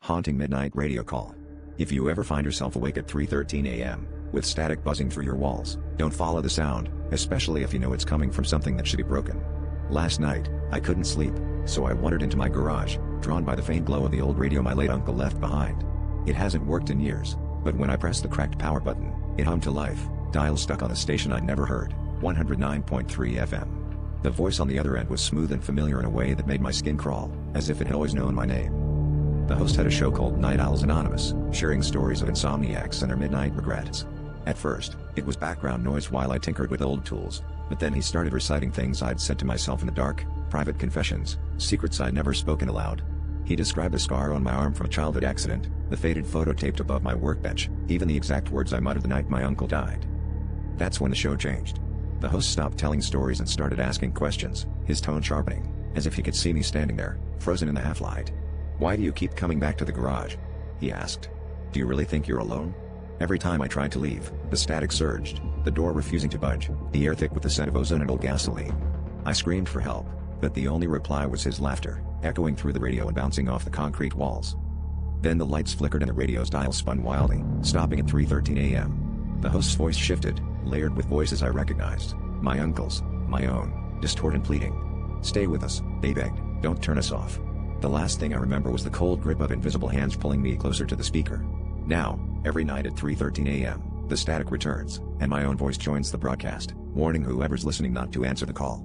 Haunting midnight radio call. If you ever find yourself awake at 3:13 a.m., with static buzzing through your walls, don't follow the sound, especially if you know it's coming from something that should be broken. Last night, I couldn't sleep, so I wandered into my garage, drawn by the faint glow of the old radio my late uncle left behind. It hasn't worked in years, but when I pressed the cracked power button, it hummed to life, dial stuck on a station I'd never heard, 109.3 FM. The voice on the other end was smooth and familiar in a way that made my skin crawl, as if it had always known my name. The host had a show called Night Owls Anonymous, sharing stories of insomniacs and their midnight regrets. At first, it was background noise while I tinkered with old tools, but then he started reciting things I'd said to myself in the dark, private confessions, secrets I'd never spoken aloud. He described a scar on my arm from a childhood accident, the faded photo taped above my workbench, even the exact words I muttered the night my uncle died. That's when the show changed. The host stopped telling stories and started asking questions, his tone sharpening, as if he could see me standing there, frozen in the half-light. "Why do you keep coming back to the garage?" he asked. "Do you really think you're alone?" Every time I tried to leave, the static surged, the door refusing to budge, the air thick with the scent of ozone and old gasoline. I screamed for help, but the only reply was his laughter, echoing through the radio and bouncing off the concrete walls. Then the lights flickered and the radio's dial spun wildly, stopping at 3:13 a.m. The host's voice shifted, layered with voices I recognized, my uncle's, my own, distorted pleading. "Stay with us," they begged, "don't turn us off." The last thing I remember was the cold grip of invisible hands pulling me closer to the speaker. Now, every night at 3:13 a.m., the static returns, and my own voice joins the broadcast, warning whoever's listening not to answer the call.